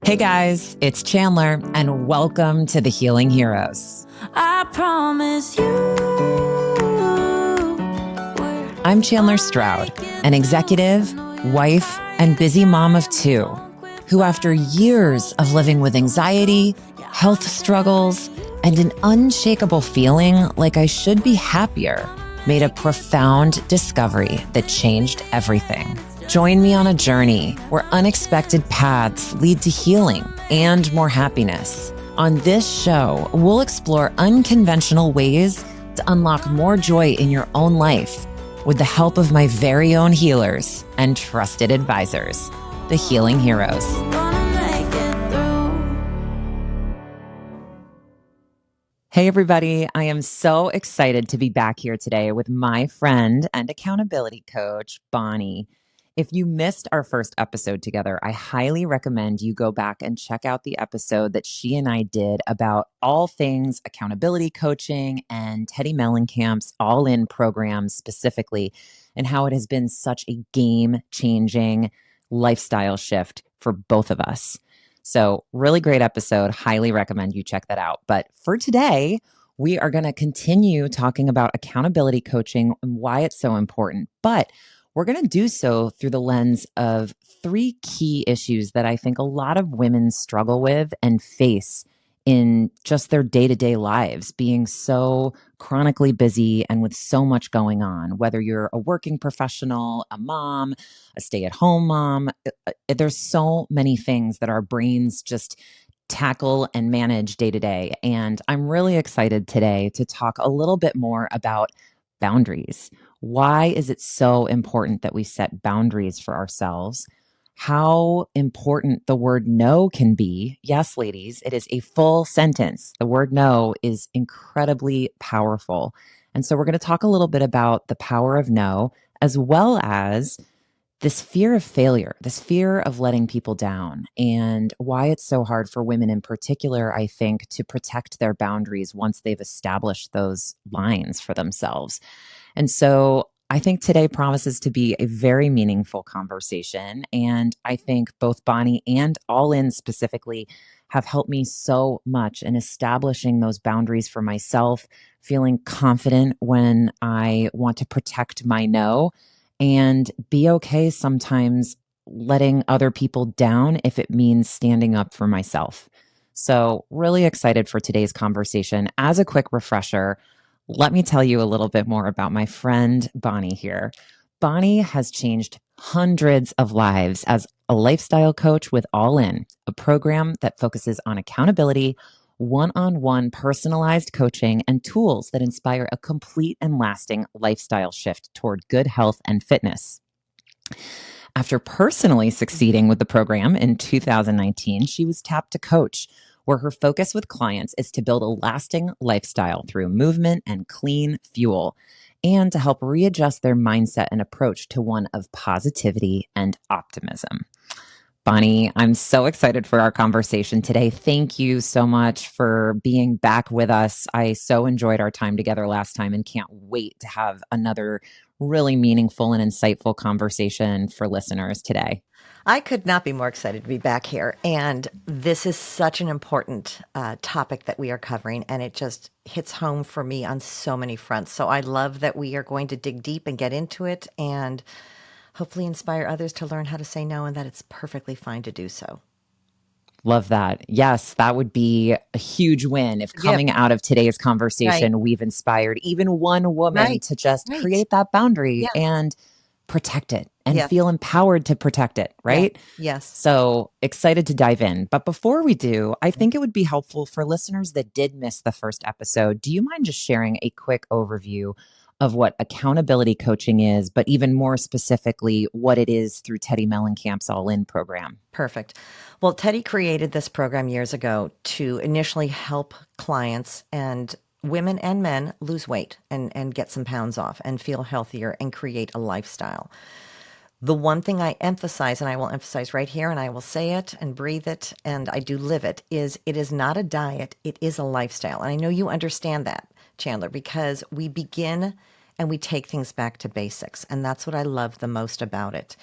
Hey guys, it's Chandler, and welcome to the Healing Heroes. I promise you. I'm Chandler Stroud, an executive, wife, and busy mom of two, who after years of living with anxiety, health struggles, and an unshakable feeling like I should be happier, made a profound discovery that changed everything. Join me on a journey where unexpected paths lead to healing and more happiness. On this show, we'll explore unconventional ways to unlock more joy in your own life with the help of my very own healers and trusted advisors, the Healing Heroes. Hey everybody, I am so excited to be back here today with my friend and accountability coach, Bonnie. If you missed our first episode together, I highly recommend you go back and check out the episode that she and I did about all things accountability coaching and Teddi Mellencamp's all-in program specifically, and how it has been such a game-changing lifestyle shift for both of us. So really great episode. Highly recommend you check that out. But for today, we are going to continue talking about accountability coaching and why it's so important. But we're going to do so through the lens of three key issues that I think a lot of women struggle with and face in just their day-to-day lives, being so chronically busy and with so much going on, whether you're a working professional, a mom, a stay-at-home mom. There's so many things that our brains just tackle and manage day to day. And I'm really excited today to talk a little bit more about boundaries. Why is it so important that we set boundaries for ourselves? How important the word no can be. Yes, ladies, it is a full sentence. The word no is incredibly powerful. And so we're going to talk a little bit about the power of no, as well as this fear of failure, this fear of letting people down, and why it's so hard for women in particular, I think, to protect their boundaries once they've established those lines for themselves. And so I think today promises to be a very meaningful conversation. And I think both Bonnie and All In specifically have helped me so much in establishing those boundaries for myself, feeling confident when I want to protect my no, and be okay sometimes letting other people down if it means standing up for myself. So, really excited for today's conversation. As a quick refresher, let me tell you a little bit more about my friend Bonnie here. Bonnie has changed hundreds of lives as a lifestyle coach with All In, a program that focuses on accountability, one-on-one personalized coaching, and tools that inspire a complete and lasting lifestyle shift toward good health and fitness. After personally succeeding with the program in 2019, she was tapped to coach, where her focus with clients is to build a lasting lifestyle through movement and clean fuel, and to help readjust their mindset and approach to one of positivity and optimism. Bonnie, I'm so excited for our conversation today. Thank you so much for being back with us. I so enjoyed our time together last time and can't wait to have another really meaningful and insightful conversation for listeners today. I could not be more excited to be back here. And this is such an important topic that we are covering, and it just hits home for me on so many fronts. So I love that we are going to dig deep and get into it and hopefully inspire others to learn how to say no, and that it's perfectly fine to do so. Love that. Yes, that would be a huge win if coming out of today's conversation, we've inspired even one woman to just create that boundary and protect it and feel empowered to protect it, right? Yes. So excited to dive in. But before we do, I think it would be helpful for listeners that did miss the first episode. Do you mind just sharing a quick overview of what accountability coaching is, but even more specifically, what it is through Teddi Mellencamp's All In program? Perfect. Well, Teddi created this program years ago to initially help clients and women and men lose weight and get some pounds off and feel healthier and create a lifestyle. The one thing I emphasize, and I will emphasize right here, and I will say it and breathe it, and I do live it, is it is not a diet, it is a lifestyle. And I know you understand that, Chandler, because we begin and we take things back to basics. And that's what I love the most about it.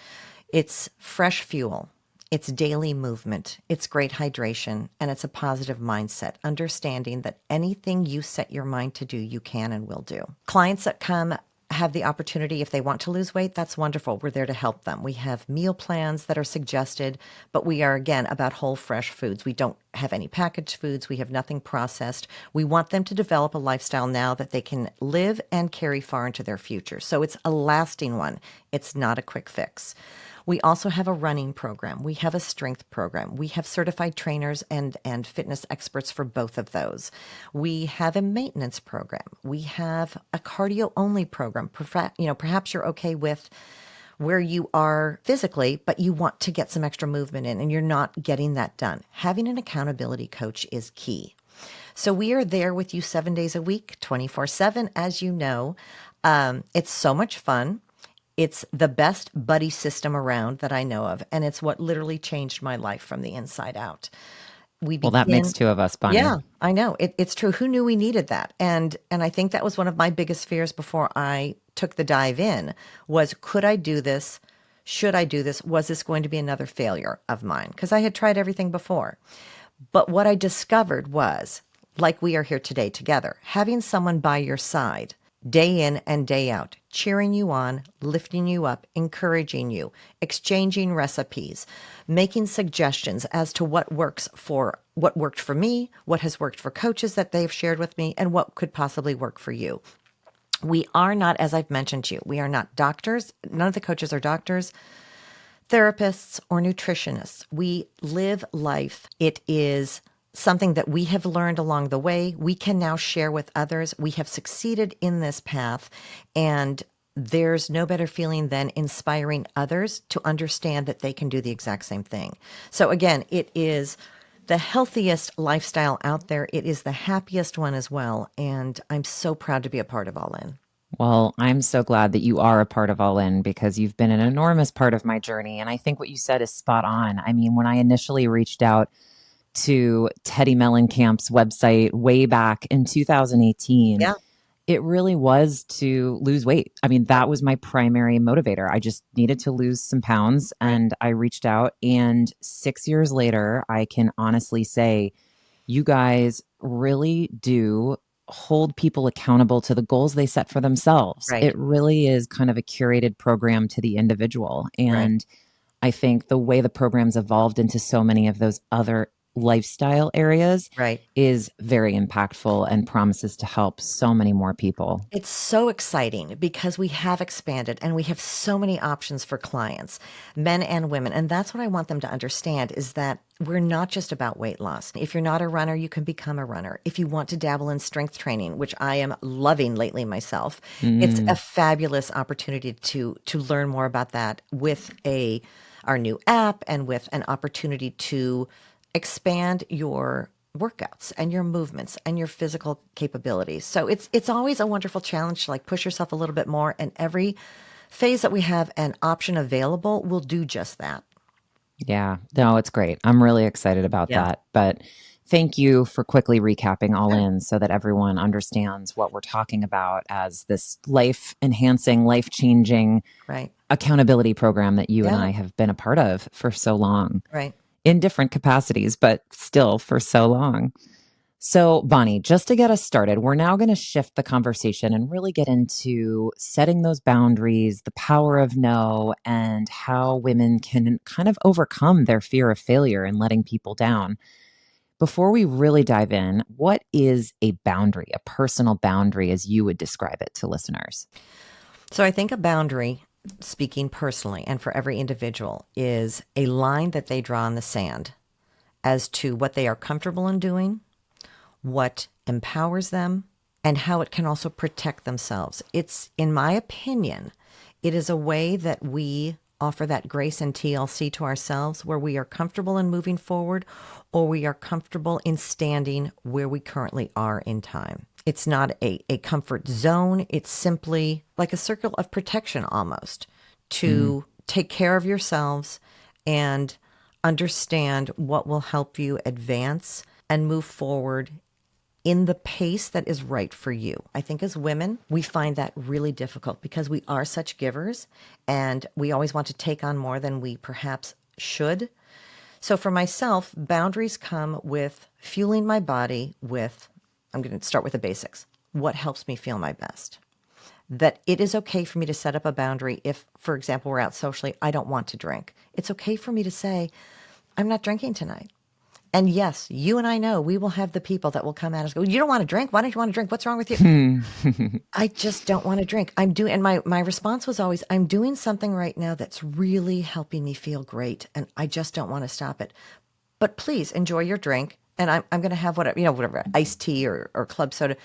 It's fresh fuel. It's daily movement, it's great hydration, and it's a positive mindset, understanding that anything you set your mind to do, you can and will do. Clients that come have the opportunity, if they want to lose weight, that's wonderful. We're there to help them. We have meal plans that are suggested, but we are, again, about whole, fresh foods. We don't have any packaged foods. We have nothing processed. We want them to develop a lifestyle now that they can live and carry far into their future. So it's a lasting one. It's not a quick fix. We also have a running program. We have a strength program. We have certified trainers and fitness experts for both of those. We have a maintenance program. We have a cardio only program. Perhaps you're okay with where you are physically, but you want to get some extra movement in and you're not getting that done. Having an accountability coach is key. So we are there with you 7 days a week, 24/7, as you know. It's so much fun. It's the best buddy system around that I know of, and it's what literally changed my life from the inside out. We Well, that makes begin. two of us, Bonnie. Yeah, I know. It's true. Who knew we needed that? And I think that was one of my biggest fears before I took the dive in was, could I do this? Should I do this? Was this going to be another failure of mine? Because I had tried everything before. But what I discovered was, like we are here today together, having someone by your side day in and day out, cheering you on, lifting you up, encouraging you, exchanging recipes, making suggestions as to what worked for me, what has worked for coaches that they've shared with me, and what could possibly work for you. We are not, as I've mentioned to you, we are not doctors. None of the coaches are doctors, therapists, or nutritionists. We live life. It is something that we have learned along the way. We can now share with others. We have succeeded in this path, and there's no better feeling than inspiring others to understand that they can do the exact same thing. So again, it is the healthiest lifestyle out there. It is the happiest one as well. And I'm so proud to be a part of All In. Well, I'm so glad that you are a part of All In because you've been an enormous part of my journey. And I think what you said is spot on. I mean, when I initially reached out to Teddi Mellencamp's website way back in 2018, Yeah, it really was to lose weight. I mean, that was my primary motivator. I just needed to lose some pounds right, and I reached out. And 6 years later, I can honestly say you guys really do hold people accountable to the goals they set for themselves. right, It really is kind of a curated program to the individual. right, And I think the way the program's evolved into so many of those other lifestyle areas right. is very impactful and promises to help so many more people. It's so exciting because we have expanded and we have so many options for clients, men and women. And that's what I want them to understand is that we're not just about weight loss. If you're not a runner, you can become a runner. If you want to dabble in strength training, which I am loving lately myself, it's a Mm, fabulous opportunity to learn more about that with our new app and with an opportunity to expand your workouts and your movements and your physical capabilities. So it's always a wonderful challenge to like push yourself a little bit more, and every phase that we have an option available will do just that. yeah, no, it's great. I'm really excited about Yeah. that. But thank you for quickly recapping All Sure. In so that everyone understands what we're talking about as this life enhancing, life changing Right. accountability program that you and Yeah. I have been a part of for so long Right. in different capacities, but still for so long. So, Bonnie, just to get us started, we're now going to shift the conversation and really get into setting those boundaries, the power of no, and how women can kind of overcome their fear of failure and letting people down. Before we really dive in, what is a boundary, a personal boundary, as you would describe it to listeners? So I think a boundary, speaking personally and for every individual, is a line that they draw in the sand as to what they are comfortable in doing, what empowers them, and how it can also protect themselves. It's, in my opinion, it is a way that we offer that grace and TLC to ourselves where we are comfortable in moving forward or we are comfortable in standing where we currently are in time. It's not a comfort zone. It's simply like a circle of protection almost Mm, to take care of yourselves and understand what will help you advance and move forward in the pace that is right for you. I think as women, we find that really difficult because we are such givers and we always want to take on more than we perhaps should. So for myself, boundaries come with fueling my body with, I'm going to start with the basics. What helps me feel my best? That it is okay for me to set up a boundary if, for example, we're out socially, I don't want to drink. It's okay for me to say, I'm not drinking tonight. And yes, you and I know we will have the people that will come at us and go, you don't want to drink? Why don't you want to drink? What's wrong with you? I just don't want to drink. And my response was always, I'm doing something right now that's really helping me feel great. And I just don't want to stop it. But please enjoy your drink. And I'm going to have whatever, iced tea or club soda.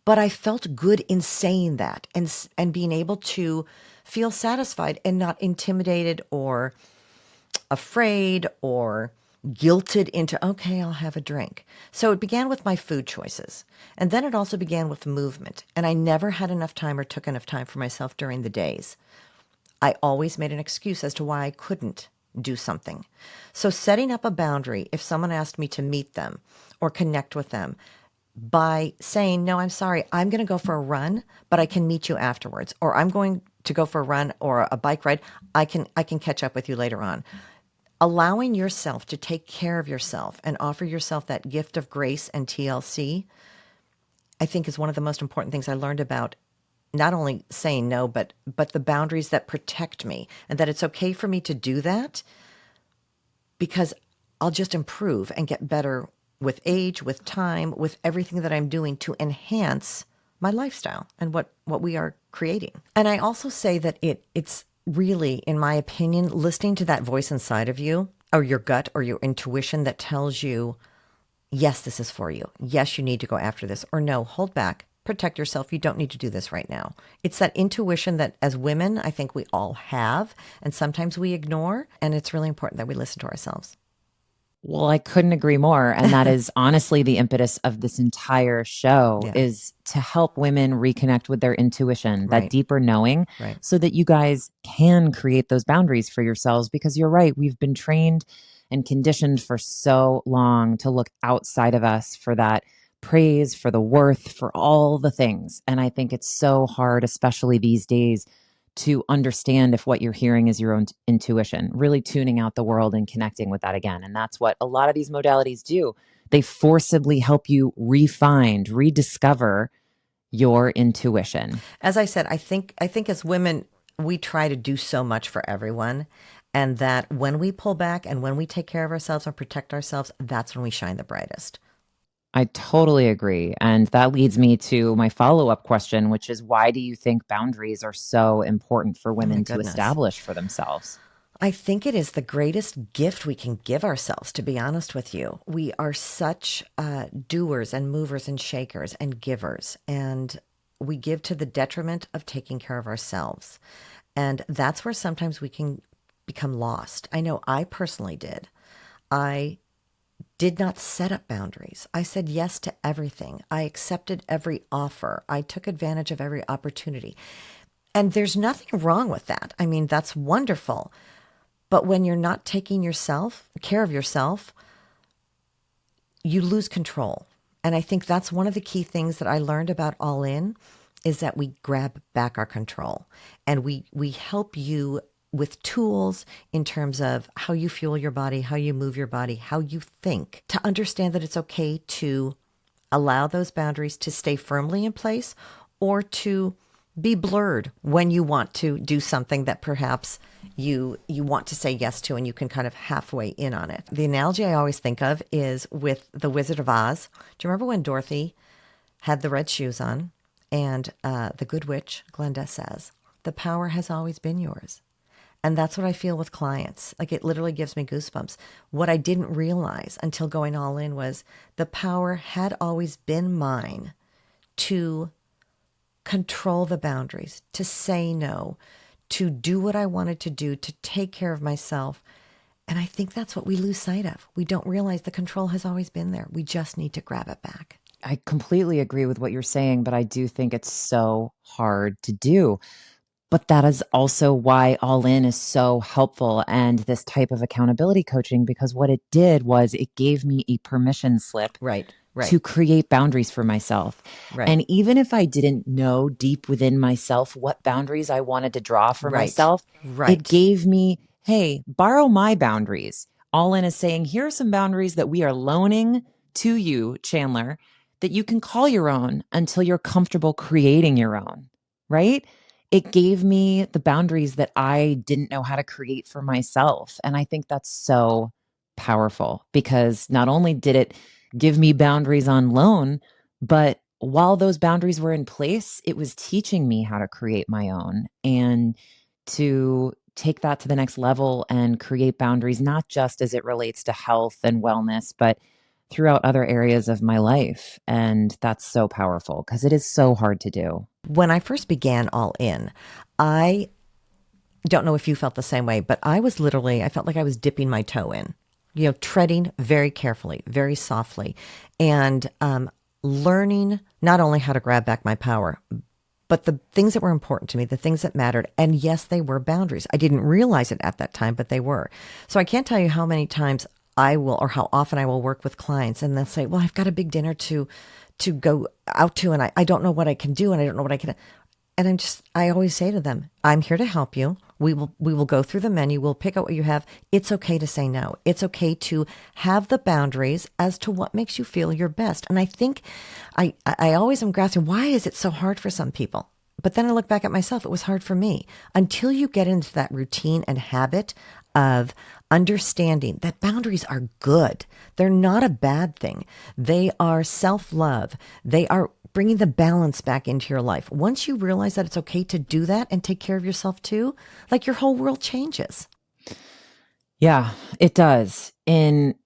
But I felt good in saying that and being able to feel satisfied and not intimidated or afraid or guilted into, okay, I'll have a drink. So it began with my food choices. And then it also began with movement. And I never had enough time or took enough time for myself during the days. I always made an excuse as to why I couldn't do something. So setting up a boundary, if someone asked me to meet them or connect with them, by saying, no, I'm sorry, I'm going to go for a run, but I can meet you afterwards. Or I'm going to go for a run or a bike ride. I can catch up with you later on. Allowing yourself to take care of yourself and offer yourself that gift of grace and TLC, I think is one of the most important things I learned about not only saying no, but the boundaries that protect me, and that it's okay for me to do that because I'll just improve and get better with age, with time, with everything that I'm doing to enhance my lifestyle and what we are creating. And I also say that it's really, in my opinion, listening to that voice inside of you or your gut or your intuition that tells you, yes, this is for you. Yes, you need to go after this. Or no, hold back, protect yourself. You don't need to do this right now. It's that intuition that as women, I think we all have, and sometimes we ignore. And it's really important that we listen to ourselves. Well, I couldn't agree more. And that is honestly the impetus of this entire show Yeah. is to help women reconnect with their intuition, Right. that deeper knowing, Right. so that you guys can create those boundaries for yourselves. Because you're right, we've been trained and conditioned for so long to look outside of us for that praise, for the worth, for all the things. And I think it's so hard, especially these days, to understand if what you're hearing is your own intuition, really tuning out the world and connecting with that again. And that's what a lot of these modalities do. They forcibly help you rediscover your intuition. As I said, I think as women, we try to do so much for everyone. And that when we pull back and when we take care of ourselves and protect ourselves, that's when we shine the brightest. I totally agree. And that leads me to my follow-up question, which is why do you think boundaries are so important for Oh my women to goodness. establish for themselves? I think it is the greatest gift we can give ourselves, to be honest with you. We are such doers and movers and shakers and givers, and we give to the detriment of taking care of ourselves. And that's where sometimes we can become lost. I know I personally did. I did not set up boundaries. I said yes to everything. I accepted every offer. I took advantage of every opportunity. And there's nothing wrong with that. I mean, that's wonderful. But when you're not taking care of yourself, you lose control. And I think that's one of the key things that I learned about All In is that we grab back our control and we help you with tools in terms of how you fuel your body, how you move your body, how you think, to understand that it's okay to allow those boundaries to stay firmly in place or to be blurred when you want to do something that perhaps you want to say yes to and you can kind of halfway in on it. The analogy I always think of is with The Wizard of Oz. Do you remember when Dorothy had the red shoes on and the good witch, Glenda, says, the power has always been yours. And that's what I feel with clients. Like it literally gives me goosebumps. What I didn't realize until going all in was the power had always been mine to control the boundaries, to say no, to do what I wanted to do, to take care of myself. And I think that's what we lose sight of. We don't realize the control has always been there. We just need to grab it back. I completely agree with what you're saying, but I do think it's so hard to do. But that is also why All In is so helpful and this type of accountability coaching, because what it did was it gave me a permission slip Right. to create boundaries for myself. Right. And even if I didn't know deep within myself what boundaries I wanted to draw for myself, it gave me, hey, borrow my boundaries. All In is saying, here are some boundaries that we are loaning to you, Chandler, that you can call your own until you're comfortable creating your own, right? It gave me the boundaries that I didn't know how to create for myself. And I think that's so powerful because not only did it give me boundaries on loan, but while those boundaries were in place, it was teaching me how to create my own and to take that to the next level and create boundaries, not just as it relates to health and wellness, but throughout other areas of my life. And that's so powerful because it is so hard to do. When I first began All In, I don't know if you felt the same way, but I felt like I was dipping my toe in, treading very carefully, very softly, and learning not only how to grab back my power, but the things that were important to me, the things that mattered. And yes, they were boundaries. I didn't realize it at that time, but they were. So I can't tell you how many times or how often I will work with clients and they'll say, well, I've got a big dinner to go out to, and I don't know what I can do, and I don't know what I can. And I always say to them, I'm here to help you. We will go through the menu. We'll pick out what you have. It's okay to say no. It's okay to have the boundaries as to what makes you feel your best. And I think I always am grasping, why is it so hard for some people? But then I look back at myself, it was hard for me. Until you get into that routine and habit of understanding that boundaries are good. They're not a bad thing. They are self-love. They are bringing the balance back into your life. Once you realize that it's okay to do that and take care of yourself too, like your whole world changes. Yeah, it does in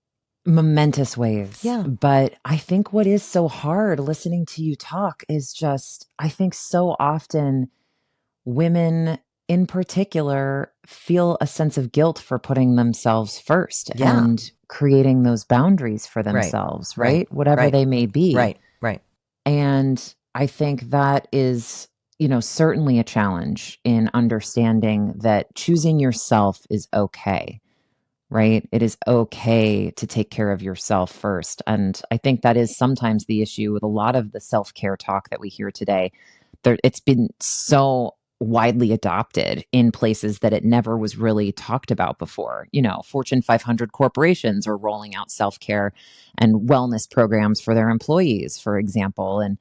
momentous ways. Yeah. But I think what is so hard listening to you talk is just, I think so often women in particular feel a sense of guilt for putting themselves first and creating those boundaries for themselves, right? Whatever they may be. Right. And I think that is, certainly a challenge in understanding that choosing yourself is okay, right? It is okay to take care of yourself first. And I think that is sometimes the issue with a lot of the self-care talk that we hear today. It's been so widely adopted in places that it never was really talked about before. Fortune 500 corporations are rolling out self-care and wellness programs for their employees, for example. And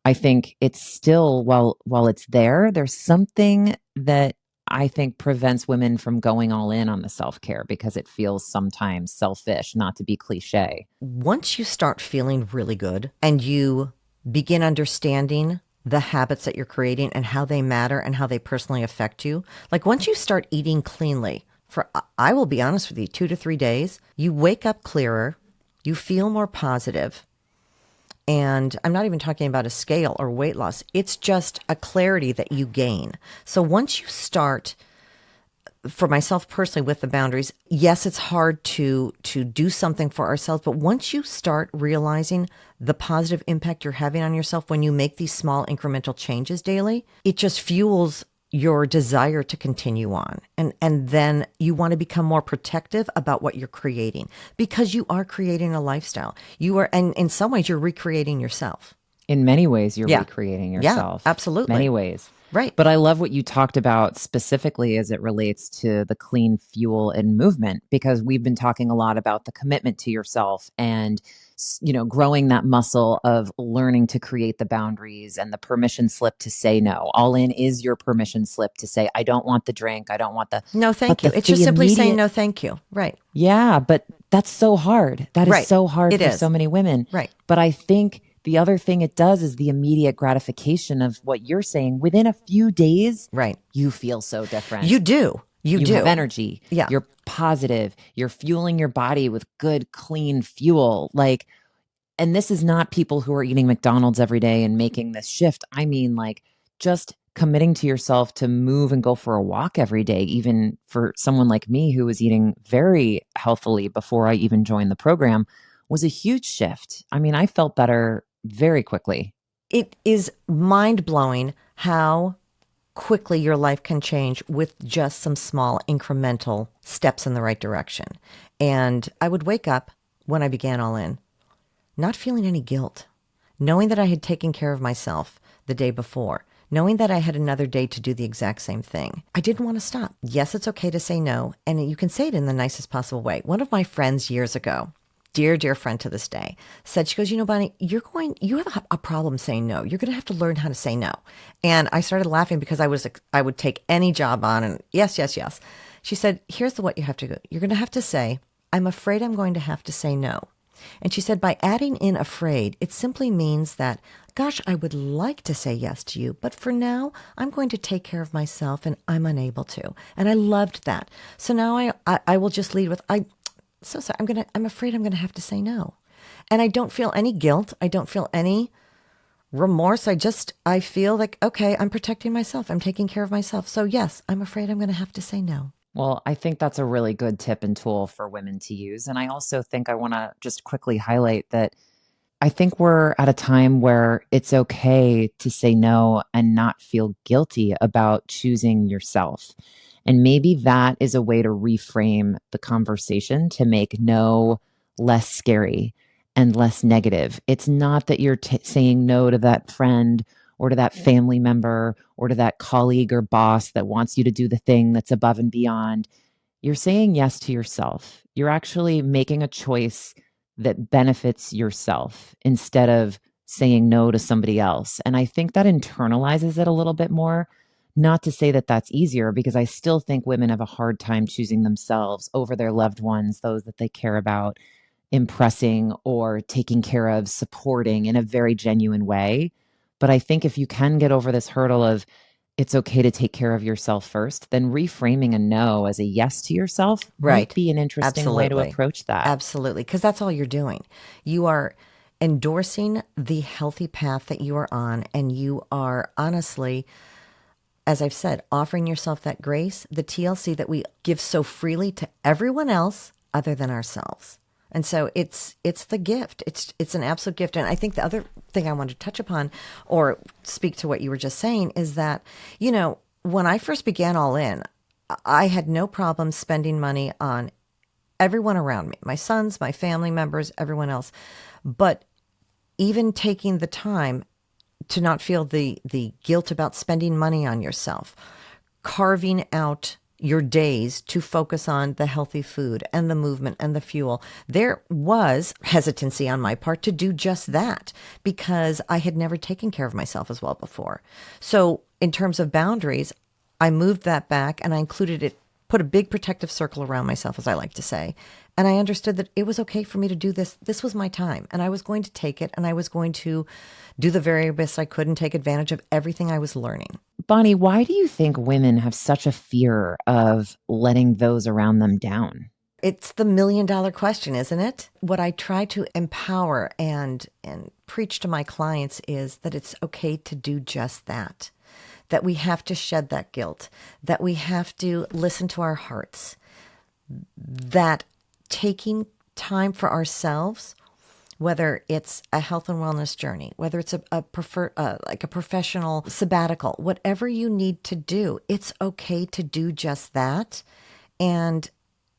I think it's still, while it's there's something that I think prevents women from going all in on the self-care because it feels sometimes selfish, not to be cliche. Once you start feeling really good and you begin understanding the habits that you're creating and how they matter and how they personally affect you, like once you start eating cleanly, I will be honest with you, 2 to 3 days, you wake up clearer, you feel more positive. And I'm not even talking about a scale or weight loss. It's just a clarity that you gain. So once you start, for myself personally with the boundaries, yes, it's hard to do something for ourselves. But once you start realizing the positive impact you're having on yourself when you make these small incremental changes daily, it just fuels your desire to continue on. And then you want to become more protective about what you're creating because you are creating a lifestyle. And in some ways you're recreating yourself. In many ways, you're recreating yourself. Yeah, absolutely. Many ways. Right. But I love what you talked about specifically as it relates to the clean fuel and movement, because we've been talking a lot about the commitment to yourself and, growing that muscle of learning to create the boundaries and the permission slip to say no. All In is your permission slip to say, I don't want the drink. I don't want the... No, thank you. It's just simply saying no, thank you. Right. Yeah, but that's so hard. That is so hard for so many women. Right. But I think the other thing it does is the immediate gratification of what you're saying. Within a few days, you feel so different. You do. You do. Have energy. Yeah. You're positive. You're fueling your body with good, clean fuel. And this is not people who are eating McDonald's every day and making this shift. I mean, just committing to yourself to move and go for a walk every day, even for someone like me who was eating very healthily before I even joined the program, was a huge shift. I mean, I felt better very quickly. It is mind-blowing how quickly your life can change with just some small incremental steps in the right direction. And I would wake up when I began All In, not feeling any guilt, knowing that I had taken care of myself the day before, knowing that I had another day to do the exact same thing. I didn't want to stop. Yes, it's okay to say no, and you can say it in the nicest possible way. One of my friends years ago, dear, dear friend to this day, said, she goes, Bonnie, you have a problem saying no. You're going to have to learn how to say no. And I started laughing because I would take any job on and yes, yes, yes. She said, here's what you have to do. You're going to have to say, I'm afraid I'm going to have to say no. And she said, by adding in afraid, it simply means that, gosh, I would like to say yes to you, but for now, I'm going to take care of myself and I'm unable to. And I loved that. So now I will just lead with, so sorry, I'm afraid I'm going to have to say no. And I don't feel any guilt. I don't feel any remorse. I feel like, okay, I'm protecting myself. I'm taking care of myself. So yes, I'm afraid I'm going to have to say no. Well, I think that's a really good tip and tool for women to use. And I also think I want to just quickly highlight that I think we're at a time where it's okay to say no and not feel guilty about choosing yourself. And maybe that is a way to reframe the conversation to make no less scary and less negative. It's not that you're saying no to that friend or to that family member or to that colleague or boss that wants you to do the thing that's above and beyond. You're saying yes to yourself. You're actually making a choice that benefits yourself instead of saying no to somebody else. And I think that internalizes it a little bit more. Not to say that that's easier, because I still think women have a hard time choosing themselves over their loved ones, those that they care about, impressing or taking care of, supporting in a very genuine way. But I think if you can get over this hurdle of it's okay to take care of yourself first, then reframing a no as a yes to yourself might Right. be an interesting way to Absolutely. approach that. Absolutely. Because that's all you're doing. You are endorsing the healthy path that you are on, and you are honestly, as I've said, offering yourself that grace, the TLC that we give so freely to everyone else other than ourselves. And so it's the gift. It's an absolute gift. And I think the other thing I want to touch upon or speak to what you were just saying is that, when I first began All In, I had no problem spending money on everyone around me, my sons, my family members, everyone else. But even taking the time to not feel the guilt about spending money on yourself, carving out your days to focus on the healthy food and the movement and the fuel. There was hesitancy on my part to do just that because I had never taken care of myself as well before. So in terms of boundaries, I moved that back and I included it, put a big protective circle around myself, as I like to say. And I understood that it was okay for me to do this. This was my time and I was going to take it, and I was going to do the very best I could and take advantage of everything I was learning. Bonnie, why do you think women have such a fear of letting those around them down? It's the $1,000,000 question, isn't it? What I try to empower and preach to my clients is that it's okay to do just that. That we have to shed that guilt, that we have to listen to our hearts, that taking time for ourselves, whether it's a health and wellness journey, whether it's like a professional sabbatical, whatever you need to do, it's okay to do just that. And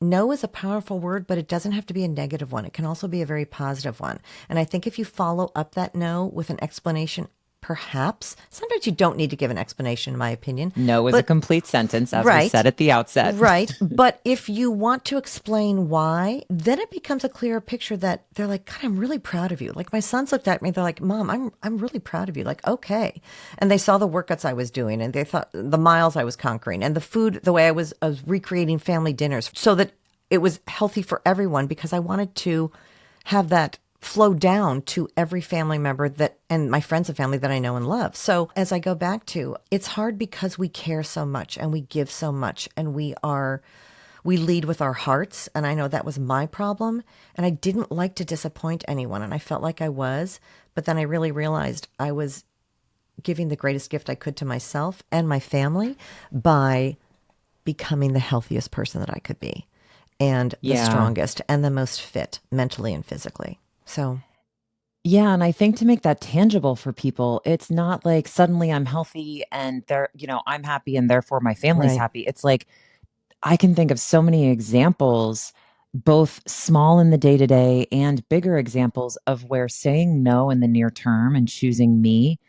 no is a powerful word, but it doesn't have to be a negative one. It can also be a very positive one. And I think if you follow up that no with an explanation, perhaps, sometimes you don't need to give an explanation, in my opinion. No is a complete sentence, as we Right. said at the outset. Right. But if you want to explain why, then it becomes a clearer picture that they're like, God, I'm really proud of you. Like my sons looked at me, they're like, Mom, I'm really proud of you. Like, okay. And they saw the workouts I was doing, and they thought the miles I was conquering, and the food, the way I was recreating family dinners so that it was healthy for everyone, because I wanted to have that flow down to every family member that, and my friends and family that I know and love. So as I go back to, it's hard because we care so much and we give so much, and we lead with our hearts. And I know that was my problem, and I didn't like to disappoint anyone, and I felt like I was, but then I really realized I was giving the greatest gift I could to myself and my family by becoming the healthiest person that I could be, and the strongest and the most fit mentally and physically. So, yeah. And I think to make that tangible for people, it's not like suddenly I'm healthy and I'm happy and therefore my family's right. happy. It's like I can think of so many examples, both small in the day to day and bigger examples of where saying no in the near term and choosing me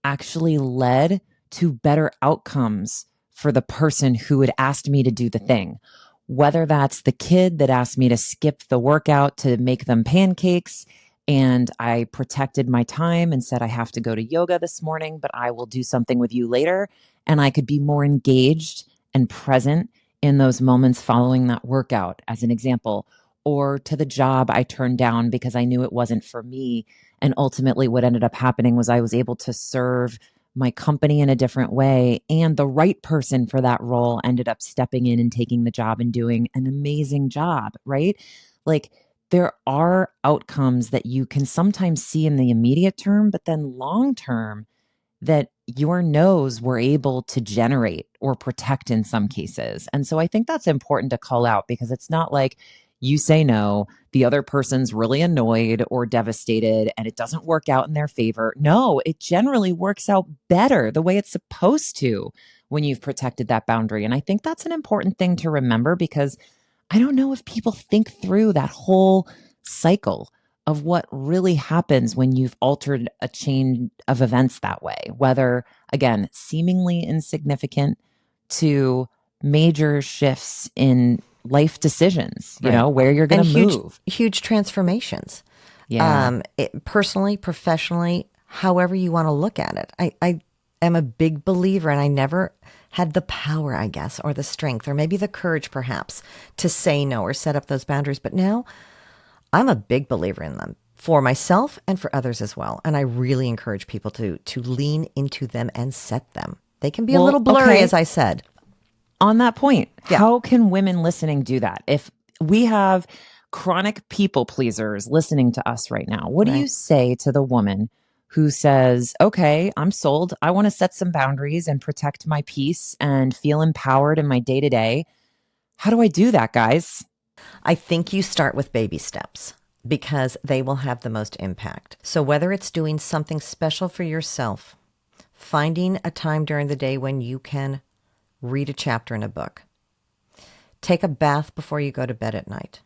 actually led to better outcomes for the person who had asked me to do the thing. Whether that's the kid that asked me to skip the workout to make them pancakes, and I protected my time and said, I have to go to yoga this morning, but I will do something with you later. And I could be more engaged and present in those moments following that workout, as an example, or to the job I turned down because I knew it wasn't for me. And ultimately, what ended up happening was I was able to serve my company in a different way. And the right person for that role ended up stepping in and taking the job and doing an amazing job, right? Like, there are outcomes that you can sometimes see in the immediate term, but then long term, that your no's were able to generate or protect in some cases. And so I think that's important to call out, because it's not like you say no, the other person's really annoyed or devastated and it doesn't work out in their favor. No, it generally works out better the way it's supposed to when you've protected that boundary. And I think that's an important thing to remember, because I don't know if people think through that whole cycle of what really happens when you've altered a chain of events that way, whether, again, seemingly insignificant to major shifts in life decisions, Right. where you're going And to move. huge transformations. Yeah. Personally, professionally, however you want to look at it. I am a big believer, and I never had the power, I guess, or the strength, or maybe the courage, perhaps, to say no or set up those boundaries. But now I'm a big believer in them for myself and for others as well. And I really encourage people to lean into them and set them. They can be a little blurry, okay. as I said. On that point, Yeah. how can women listening do that? If we have chronic people pleasers listening to us right now, what do you Right. say to the woman who says, okay, I'm sold. I want to set some boundaries and protect my peace and feel empowered in my day to day. How do I do that, guys? I think you start with baby steps, because they will have the most impact. So whether it's doing something special for yourself, finding a time during the day when you can read a chapter in a book, take a bath before you go to bed at night,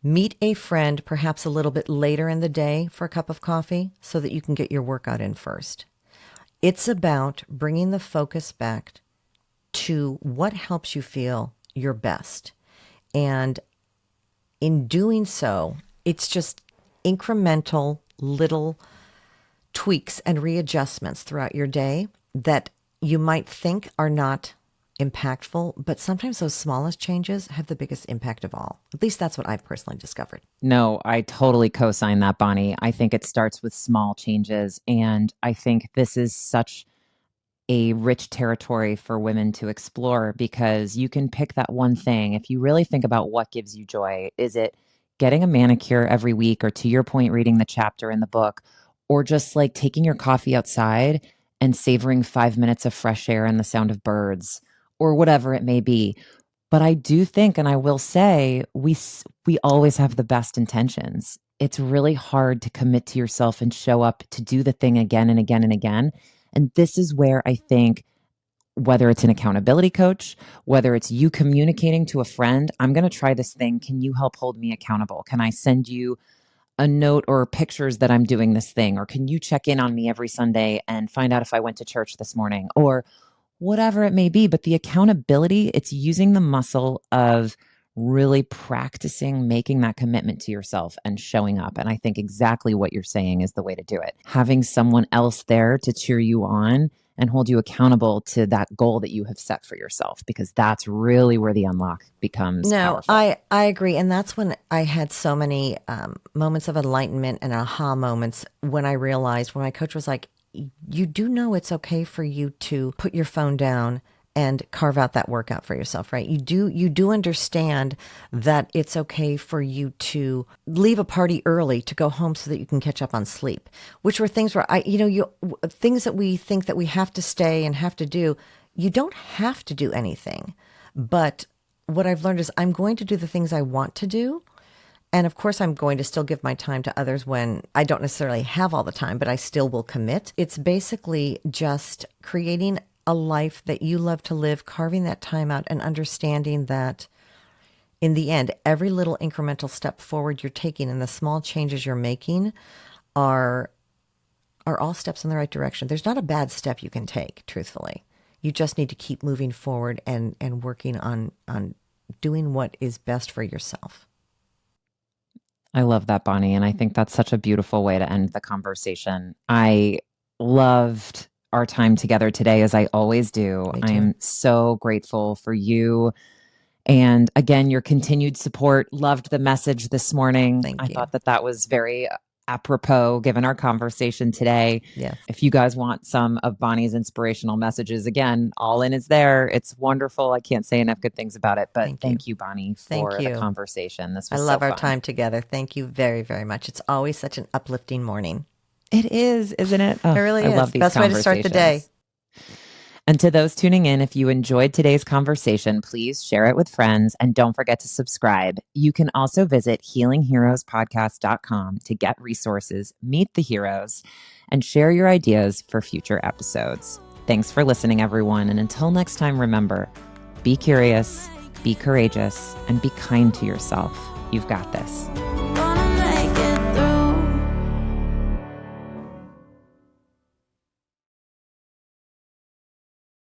meet a friend perhaps a little bit later in the day for a cup of coffee so that you can get your workout in first. It's about bringing the focus back to what helps you feel your best. And in doing so, it's just incremental little tweaks and readjustments throughout your day that you might think are not impactful, but sometimes those smallest changes have the biggest impact of all. At least that's what I've personally discovered. No, I totally co-sign that, Bonnie. I think it starts with small changes. And I think this is such a rich territory for women to explore, because you can pick that one thing. If you really think about what gives you joy, is it getting a manicure every week, or, to your point, reading the chapter in the book, or just like taking your coffee outside and savoring 5 minutes of fresh air and the sound of birds, or whatever it may be. But I do think, and I will say, we always have the best intentions. It's really hard to commit to yourself and show up to do the thing again and again and again. And this is where I think, whether it's an accountability coach, whether it's you communicating to a friend, I'm going to try this thing. Can you help hold me accountable? Can I send you a note or pictures that I'm doing this thing? Or can you check in on me every Sunday and find out if I went to church this morning? Or whatever it may be. But the accountability, it's using the muscle of really practicing making that commitment to yourself and showing up. And I think exactly what you're saying is the way to do it. Having someone else there to cheer you on and hold you accountable to that goal that you have set for yourself, because that's really where the unlock becomes No, powerful. I agree. And that's when I had so many moments of enlightenment and aha moments, when I realized, when my coach was like, you do know it's okay for you to put your phone down and carve out that workout for yourself, right? You do understand that it's okay for you to leave a party early to go home so that you can catch up on sleep, which were things where things that we think that we have to stay and have to do. You don't have to do anything. But what I've learned is I'm going to do the things I want to do. And of course, I'm going to still give my time to others when I don't necessarily have all the time, but I still will commit. It's basically just creating a life that you love to live, carving that time out, and understanding that in the end, every little incremental step forward you're taking and the small changes you're making are are all steps in the right direction. There's not a bad step you can take, truthfully. You just need to keep moving forward and working on doing what is best for yourself. I love that, Bonnie. And I think that's such a beautiful way to end the conversation. I loved our time together today, as I always do. Me I too. am so grateful for you. And again, your continued support. Loved the message this morning. Thank I you. thought that that was very apropos given our conversation today. Yes. If you guys want some of Bonnie's inspirational messages, again, all in is there. It's wonderful. I can't say enough good things about it, but thank you, Bonnie, Thank for the you. conversation. This I was love so our fun. time together. Thank you very, very much. It's always such an uplifting morning. It is, isn't it? Oh, It really I is. love these Best way to start the day. And to those tuning in, if you enjoyed today's conversation, please share it with friends and don't forget to subscribe. You can also visit healingheroespodcast.com to get resources, meet the heroes, and share your ideas for future episodes. Thanks for listening, everyone. And until next time, remember, be curious, be courageous, and be kind to yourself. You've got this.